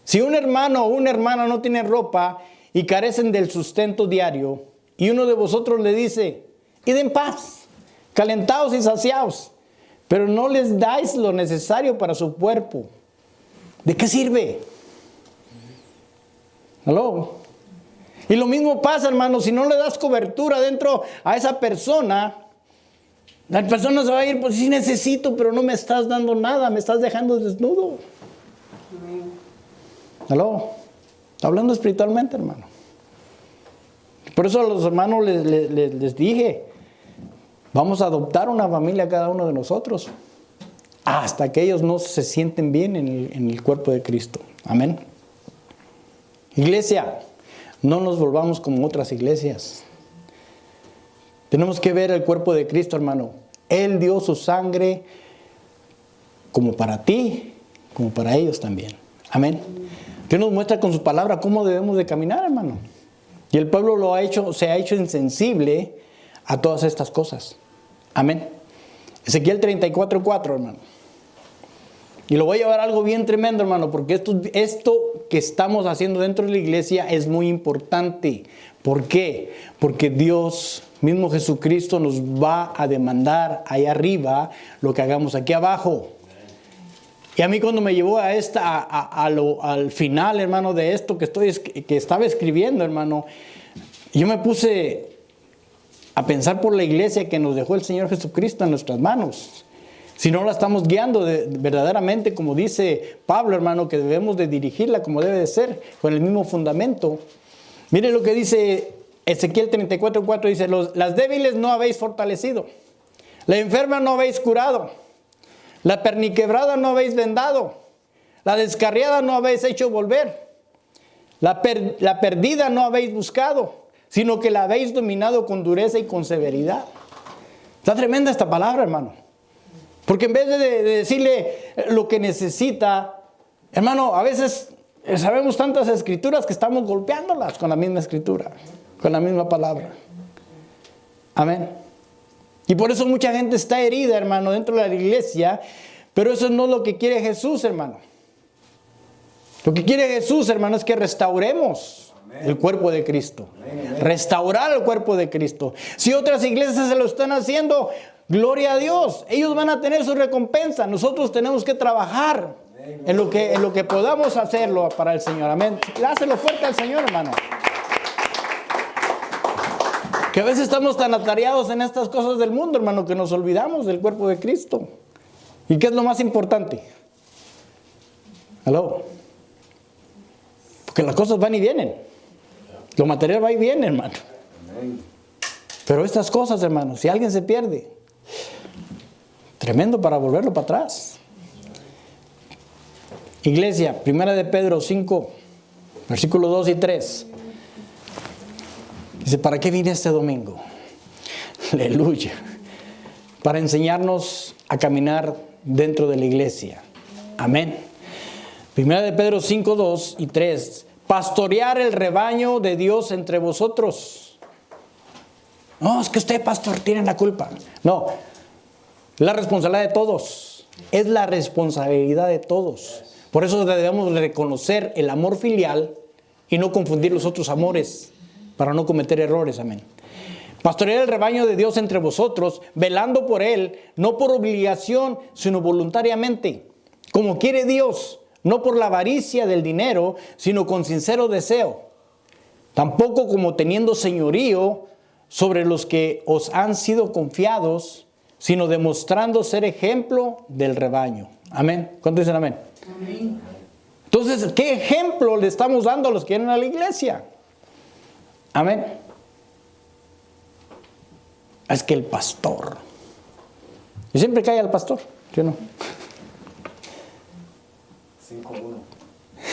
Si un hermano o una hermana no tiene ropa y carecen del sustento diario, y uno de vosotros le dice, id en paz, calentaos y saciaos, pero no les dais lo necesario para su cuerpo, ¿de qué sirve? ¿Aló? Y lo mismo pasa, hermano, si no le das cobertura dentro a esa persona, la persona se va a ir, pues sí necesito, pero no me estás dando nada, me estás dejando desnudo. ¿Aló? Está hablando espiritualmente, hermano. Por eso a los hermanos les dije, Vamos a adoptar una familia cada uno de nosotros, hasta que ellos no se sienten bien en el cuerpo de Cristo. Amén. Iglesia, no nos volvamos como otras iglesias. Tenemos que ver el cuerpo de Cristo, hermano. Él dio su sangre como para ti, como para ellos también. Amén. Dios nos muestra con su palabra cómo debemos de caminar, hermano. Y el pueblo se ha hecho insensible a todas estas cosas. Amén. Ezequiel 34:4, hermano. Y lo voy a llevar a algo bien tremendo, hermano, porque esto que estamos haciendo dentro de la iglesia es muy importante. ¿Por qué? Porque Dios, mismo Jesucristo, nos va a demandar ahí arriba lo que hagamos aquí abajo. Y a mí cuando me llevó al final, hermano, de esto que estaba escribiendo, hermano, yo me puse a pensar por la iglesia que nos dejó el Señor Jesucristo en nuestras manos. Si no la estamos guiando verdaderamente, como dice Pablo, hermano, que debemos de dirigirla como debe de ser, con el mismo fundamento. Mire lo que dice Ezequiel 34:4, dice, las débiles no habéis fortalecido, la enferma no habéis curado, la perniquebrada no habéis vendado, la descarriada no habéis hecho volver, la perdida no habéis buscado, sino que la habéis dominado con dureza y con severidad. Está tremenda esta palabra, hermano. Porque en vez de decirle lo que necesita, hermano, a veces sabemos tantas escrituras que estamos golpeándolas con la misma escritura, con la misma palabra. Amén. Y por eso mucha gente está herida, hermano, dentro de la iglesia, pero eso no es lo que quiere Jesús, hermano. Lo que quiere Jesús, hermano, es que restauremos el cuerpo de Cristo. Restaurar el cuerpo de Cristo. Si otras iglesias se lo están haciendo, gloria a Dios, ellos van a tener su recompensa. Nosotros tenemos que trabajar en lo que podamos hacerlo para el Señor. Amén. Dáselo fuerte al Señor, hermano. Que a veces estamos tan atareados en estas cosas del mundo, hermano, que nos olvidamos del cuerpo de Cristo. ¿Y qué es lo más importante? ¿Aló? Porque las cosas van y vienen. Lo material va y viene, hermano. Pero estas cosas, hermano, si alguien se pierde, tremendo para volverlo para atrás. Iglesia, 1 de Pedro 5, versículos 2 y 3. Dice, ¿para qué vine este domingo? Aleluya. Para enseñarnos a caminar dentro de la iglesia. Amén. 1 de Pedro 5, 2 y 3. Pastorear el rebaño de Dios entre vosotros. No, es que usted, pastor, tiene la culpa. No. La responsabilidad de todos. Es la responsabilidad de todos. Por eso debemos reconocer el amor filial y no confundir los otros amores para no cometer errores. Amén. Pastorear el rebaño de Dios entre vosotros, velando por él, no por obligación, sino voluntariamente, como quiere Dios, no por la avaricia del dinero, sino con sincero deseo. Tampoco como teniendo señorío sobre los que os han sido confiados, sino demostrando ser ejemplo del rebaño. Amén. ¿Cuántos dicen amén? Amén. Entonces, ¿qué ejemplo le estamos dando a los que vienen a la iglesia? Amén. Es que el pastor. Y siempre cae al pastor, ¿sí o no? 5-1.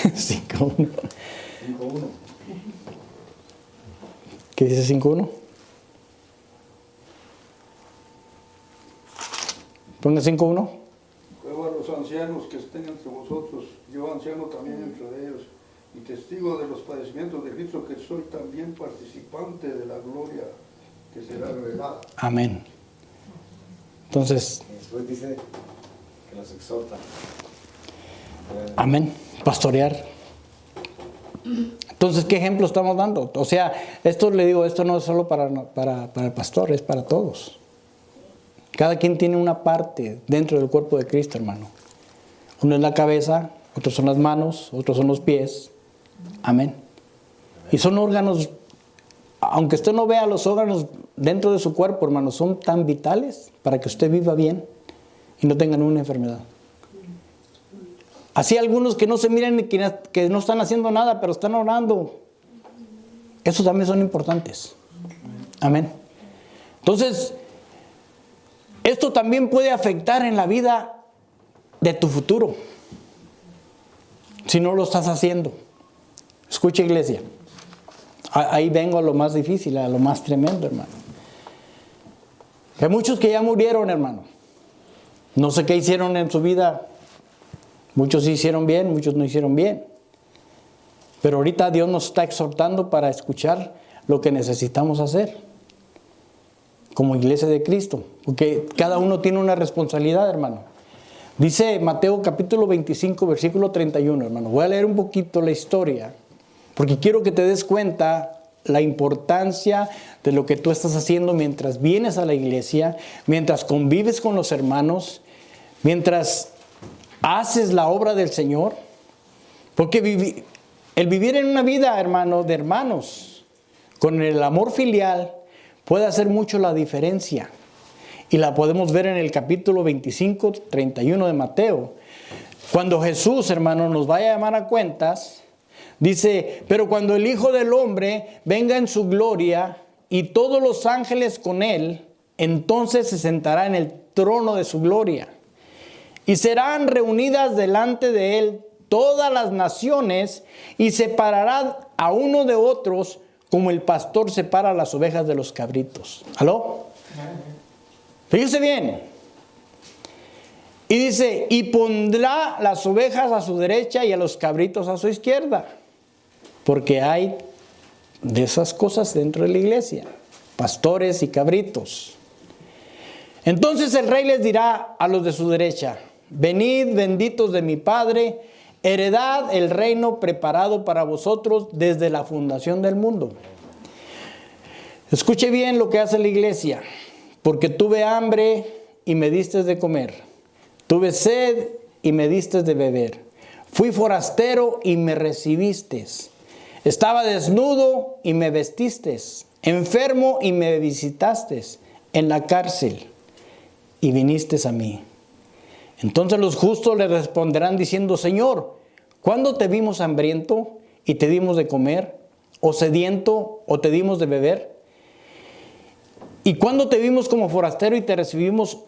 5-1. 5-1. ¿Qué dice 5-1? Ponga 5-1. Ruego a los ancianos que estén entre vosotros, yo anciano también entre ellos, y testigo de los padecimientos de Cristo, que soy también participante de la gloria que será revelada. Amén. Entonces, Después dice que los exhorta. amén. Pastorear. Entonces, ¿qué ejemplo estamos dando? O sea, esto le digo, esto no es solo para el pastor, es para todos. Cada quien tiene una parte dentro del cuerpo de Cristo, hermano. Uno es la cabeza, otros son las manos, otros son los pies. Amén. Y son órganos, aunque usted no vea los órganos dentro de su cuerpo, hermano, son tan vitales para que usted viva bien y no tenga ninguna enfermedad. Así algunos que no se miran, que no están haciendo nada, pero están orando. Esos también son importantes. Amén. Entonces, Esto también puede afectar en la vida de tu futuro, si no lo estás haciendo. Escucha, iglesia. Ahí vengo a lo más difícil, a lo más tremendo, hermano. Hay muchos que ya murieron, hermano. No sé qué hicieron en su vida. Muchos hicieron bien, muchos no hicieron bien. Pero ahorita Dios nos está exhortando para escuchar lo que necesitamos hacer como iglesia de Cristo. Porque cada uno tiene una responsabilidad, hermano. Dice Mateo capítulo 25, versículo 31, hermano. Voy a leer un poquito la historia, porque quiero que te des cuenta la importancia de lo que tú estás haciendo mientras vienes a la iglesia, mientras convives con los hermanos, mientras haces la obra del Señor. Porque el vivir en una vida, hermano, de hermanos, con el amor filial, puede hacer mucho la diferencia. Y la podemos ver en el capítulo 25, 31 de Mateo. Cuando Jesús, hermano, nos vaya a llamar a cuentas, dice, pero cuando el Hijo del Hombre venga en su gloria y todos los ángeles con él, entonces se sentará en el trono de su gloria. Y serán reunidas delante de él todas las naciones y separará a uno de otros como el pastor separa las ovejas de los cabritos. ¿Aló? Fíjese bien. Y dice, y pondrá las ovejas a su derecha y a los cabritos a su izquierda. Porque hay de esas cosas dentro de la iglesia. Pastores y cabritos. Entonces el rey les dirá a los de su derecha, venid benditos de mi Padre, heredad el reino preparado para vosotros desde la fundación del mundo. Escuche bien lo que hace la iglesia. Porque tuve hambre y me diste de comer. Tuve sed y me diste de beber. Fui forastero y me recibiste. Estaba desnudo y me vestiste. Enfermo y me visitaste. En la cárcel y viniste a mí. Entonces los justos le responderán diciendo, Señor, ¿cuándo te vimos hambriento y te dimos de comer? ¿O sediento o te dimos de beber? ¿Y cuándo te vimos como forastero y te recibimos,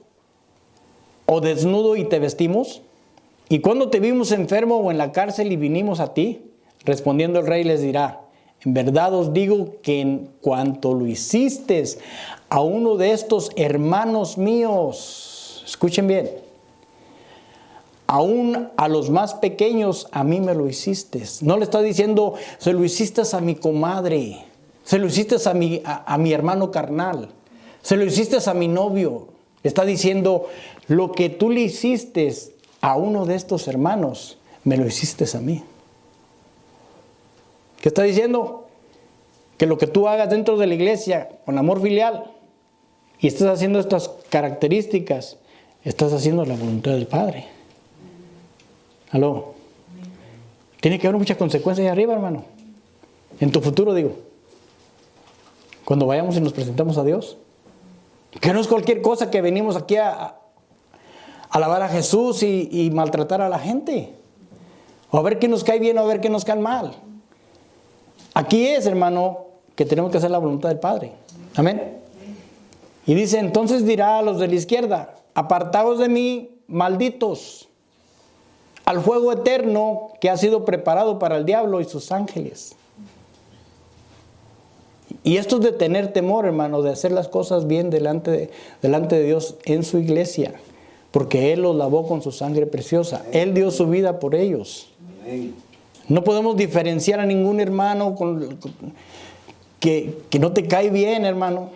o desnudo y te vestimos? ¿Y cuándo te vimos enfermo o en la cárcel y vinimos a ti? Respondiendo el rey les dirá, en verdad os digo que en cuanto lo hiciste a uno de estos hermanos míos, escuchen bien, aún a los más pequeños a mí me lo hiciste. No le está diciendo, se lo hiciste a mi comadre, se lo hiciste a mi hermano carnal. Se lo hiciste a mi novio. Está diciendo, lo que tú le hiciste a uno de estos hermanos, me lo hiciste a mí. ¿Qué está diciendo? Que lo que tú hagas dentro de la iglesia con amor filial y estás haciendo estas características, estás haciendo la voluntad del Padre. ¿Aló? Tiene que haber muchas consecuencias ahí arriba, hermano. En tu futuro, digo. Cuando vayamos y nos presentamos a Dios. Que no es cualquier cosa que venimos aquí a alabar a Jesús y maltratar a la gente. O a ver qué nos cae bien o a ver qué nos cae mal. Aquí es, hermano, que tenemos que hacer la voluntad del Padre. Amén. Y dice, entonces dirá a los de la izquierda, apartaos de mí, malditos, al fuego eterno que ha sido preparado para el diablo y sus ángeles. Y esto es de tener temor, hermano, de hacer las cosas bien delante de Dios en su iglesia. Porque Él los lavó con su sangre preciosa. Él dio su vida por ellos. No podemos diferenciar a ningún hermano que no te cae bien, hermano,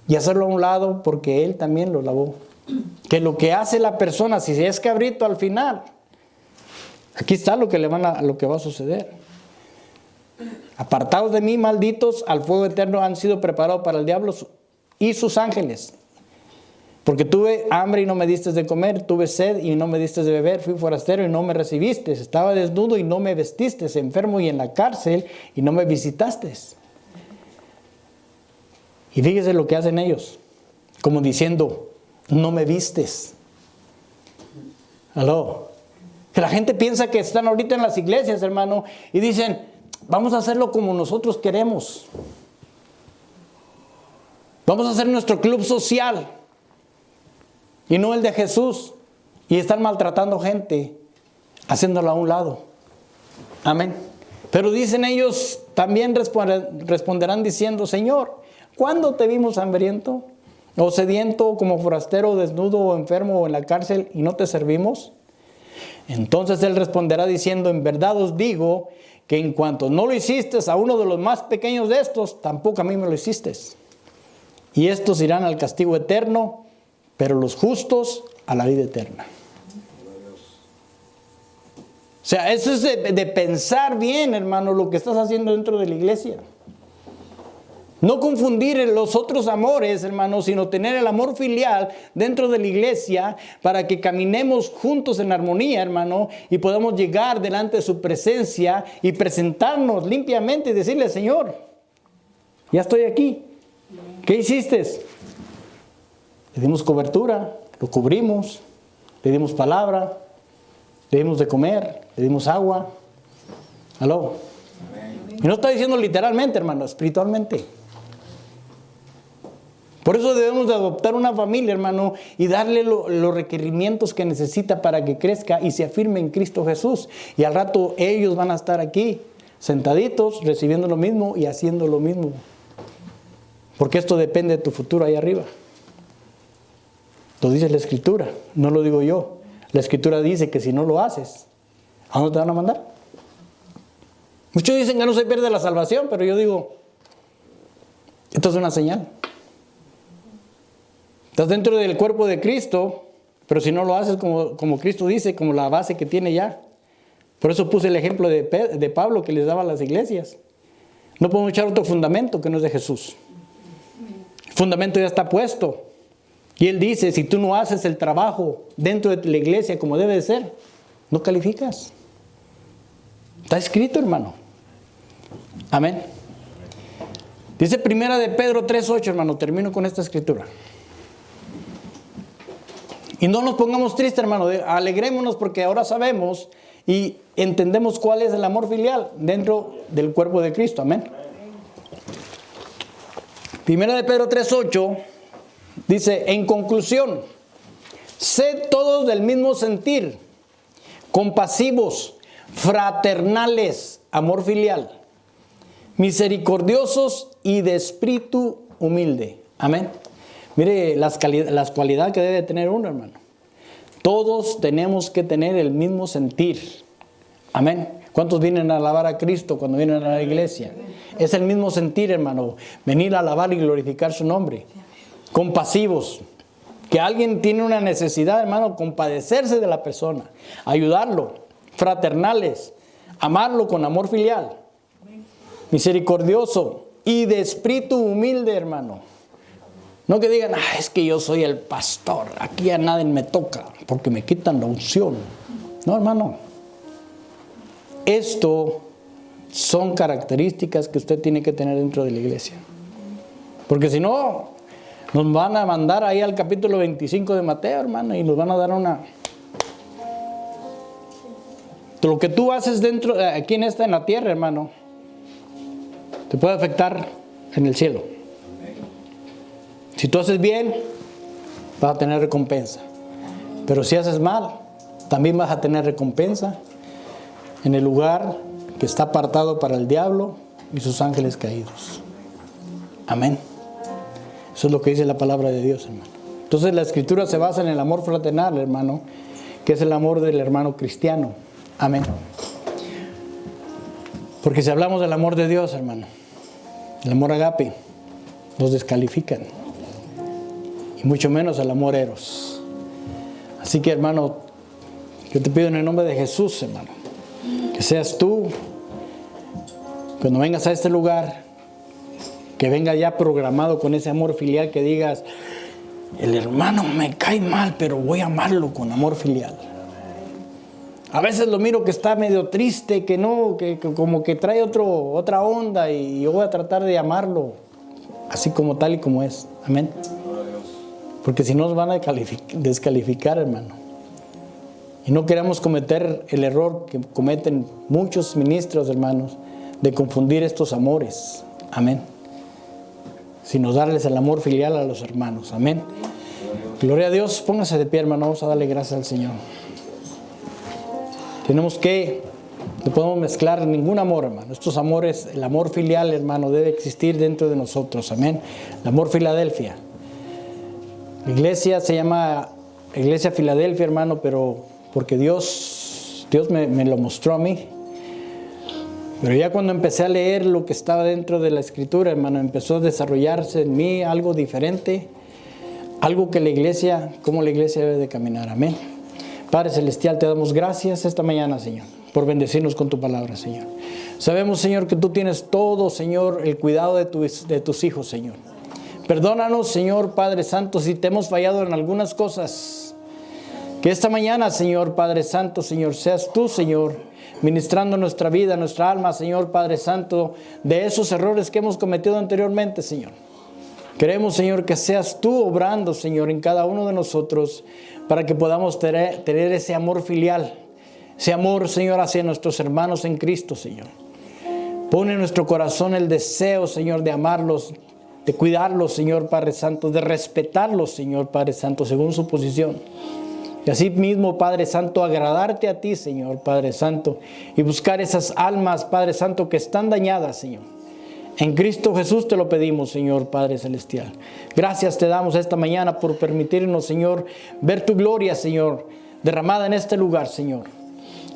y hacerlo a un lado porque Él también lo lavó. Que lo que hace la persona, si es cabrito al final, aquí está lo que va a suceder. Apartados de mí, malditos, al fuego eterno han sido preparados para el diablo y sus ángeles. Porque tuve hambre y no me diste de comer, tuve sed y no me diste de beber, fui forastero y no me recibiste, estaba desnudo y no me vestiste, enfermo y en la cárcel y no me visitaste. Y fíjese lo que hacen ellos, como diciendo, no me vistes. Aló. Que la gente piensa que están ahorita en las iglesias, hermano, y dicen, vamos a hacerlo como nosotros queremos. Vamos a hacer nuestro club social. y no el de Jesús. Y están maltratando gente, haciéndola a un lado. Amén. Pero dicen ellos, también responderán diciendo, Señor, ¿cuándo te vimos hambriento, o sediento, como forastero, desnudo, o enfermo, o en la cárcel, y no te servimos? Entonces Él responderá diciendo, en verdad os digo, que en cuanto no lo hiciste a uno de los más pequeños de estos, tampoco a mí me lo hiciste. Y estos irán al castigo eterno, pero los justos a la vida eterna. O sea, eso es de pensar bien, hermano, lo que estás haciendo dentro de la iglesia. No confundir los otros amores, hermano, sino tener el amor filial dentro de la iglesia para que caminemos juntos en armonía, hermano, y podamos llegar delante de su presencia y presentarnos limpiamente y decirle, Señor, ya estoy aquí. ¿Qué hiciste? Le dimos cobertura, lo cubrimos, le dimos palabra, le dimos de comer, le dimos agua. ¿Aló? Y no está diciendo literalmente, hermano, espiritualmente. Por eso debemos de adoptar una familia, hermano, y darle los requerimientos que necesita para que crezca y se afirme en Cristo Jesús. Y al rato ellos van a estar aquí, sentaditos, recibiendo lo mismo y haciendo lo mismo. Porque esto depende de tu futuro ahí arriba. Lo dice la Escritura, no lo digo yo. La Escritura dice que si no lo haces, ¿a dónde te van a mandar? Muchos dicen que no se pierde la salvación, pero yo digo, esto es una señal. Estás dentro del cuerpo de Cristo, pero si no lo haces como Cristo dice, como la base que tiene ya. Por eso puse el ejemplo de Pablo que les daba a las iglesias. No podemos echar otro fundamento que no es de Jesús. El fundamento ya está puesto. Y él dice, si tú no haces el trabajo dentro de la iglesia como debe de ser, no calificas. Está escrito, hermano. Amén. Dice primera de Pedro 3:8, hermano. Termino con esta escritura. Y no nos pongamos tristes, hermano. Alegrémonos porque ahora sabemos y entendemos cuál es el amor filial dentro del cuerpo de Cristo. Amén. Primera de Pedro 3:8 dice, en conclusión, sed todos del mismo sentir, compasivos, fraternales, amor filial, misericordiosos y de espíritu humilde. Amén. Mire las cualidades que debe tener uno, hermano. Todos tenemos que tener el mismo sentir. Amén. ¿Cuántos vienen a alabar a Cristo cuando vienen a la iglesia? Es el mismo sentir, hermano. Venir a alabar y glorificar su nombre. Compasivos. Que alguien tiene una necesidad, hermano, compadecerse de la persona. Ayudarlo. Fraternales. Amarlo con amor filial. Misericordioso. Y de espíritu humilde, hermano. No que digan, es que yo soy el pastor, aquí a nadie me toca, porque me quitan la unción. No, hermano. Esto son características que usted tiene que tener dentro de la iglesia. Porque si no, nos van a mandar ahí al capítulo 25 de Mateo, hermano, y nos van a dar una... Lo que tú haces dentro, aquí en la tierra, hermano, te puede afectar en el cielo. Si tú haces bien, vas a tener recompensa. Pero si haces mal, también vas a tener recompensa en el lugar que está apartado para el diablo y sus ángeles caídos. Amén. Eso es lo que dice la palabra de Dios, hermano. Entonces la Escritura se basa en el amor fraternal, hermano, que es el amor del hermano cristiano. Amén. Porque si hablamos del amor de Dios, hermano, el amor agape, nos descalifican. Y mucho menos el amor eros. Así que, hermano, yo te pido en el nombre de Jesús, hermano, que seas tú, cuando vengas a este lugar, que venga ya programado con ese amor filial, que digas, el hermano me cae mal, pero voy a amarlo con amor filial. A veces lo miro que está medio triste, que no, que como que trae otra onda, y yo voy a tratar de amarlo así como tal y como es. Amén. Porque si no nos van a descalificar, hermano. Y no queremos cometer el error que cometen muchos ministros, hermanos, de confundir estos amores. Amén. Sino darles el amor filial a los hermanos. Amén. Gloria a Dios. Póngase de pie, hermano. Vamos a darle gracias al Señor. No podemos mezclar ningún amor, hermano. Estos amores, el amor filial, hermano, debe existir dentro de nosotros. Amén. El amor Filadelfia. La iglesia se llama Iglesia Filadelfia, hermano, pero porque Dios me lo mostró a mí. Pero ya cuando empecé a leer lo que estaba dentro de la Escritura, hermano, empezó a desarrollarse en mí algo diferente. Algo que cómo la iglesia debe de caminar. Amén. Padre Celestial, te damos gracias esta mañana, Señor, por bendecirnos con tu palabra, Señor. Sabemos, Señor, que tú tienes todo, Señor, el cuidado de tus hijos, Señor. Perdónanos, Señor, Padre Santo, si te hemos fallado en algunas cosas. Que esta mañana, Señor, Padre Santo, Señor, seas tú, Señor, ministrando nuestra vida, nuestra alma, Señor, Padre Santo, de esos errores que hemos cometido anteriormente, Señor. Queremos, Señor, que seas tú obrando, Señor, en cada uno de nosotros para que podamos tener ese amor filial, ese amor, Señor, hacia nuestros hermanos en Cristo, Señor. Pone en nuestro corazón el deseo, Señor, de amarlos, de cuidarlos, Señor, Padre Santo, de respetarlos, Señor, Padre Santo, según su posición. Y así mismo, Padre Santo, agradarte a ti, Señor, Padre Santo, y buscar esas almas, Padre Santo, que están dañadas, Señor. En Cristo Jesús te lo pedimos, Señor Padre Celestial. Gracias te damos esta mañana por permitirnos, Señor, ver tu gloria, Señor, derramada en este lugar, Señor.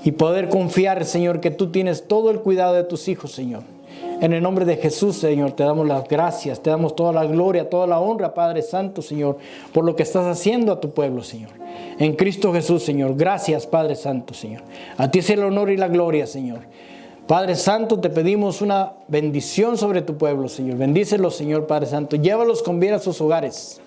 Y poder confiar, Señor, que tú tienes todo el cuidado de tus hijos, Señor. En el nombre de Jesús, Señor, te damos las gracias, te damos toda la gloria, toda la honra, Padre Santo, Señor, por lo que estás haciendo a tu pueblo, Señor. En Cristo Jesús, Señor. Gracias, Padre Santo, Señor. A ti es el honor y la gloria, Señor. Padre Santo, te pedimos una bendición sobre tu pueblo, Señor. Bendícelos, Señor Padre Santo. Llévalos con bien a sus hogares.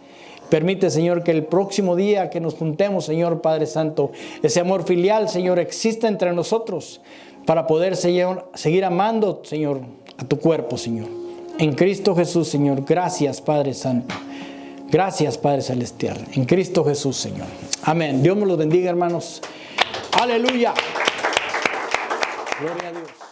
Permite, Señor, que el próximo día que nos juntemos, Señor Padre Santo, ese amor filial, Señor, exista entre nosotros para poder seguir amando, Señor, a tu cuerpo, Señor. En Cristo Jesús, Señor. Gracias, Padre Santo. Gracias, Padre Celestial. En Cristo Jesús, Señor. Amén. Dios me los bendiga, hermanos. Aleluya. Gloria a Dios.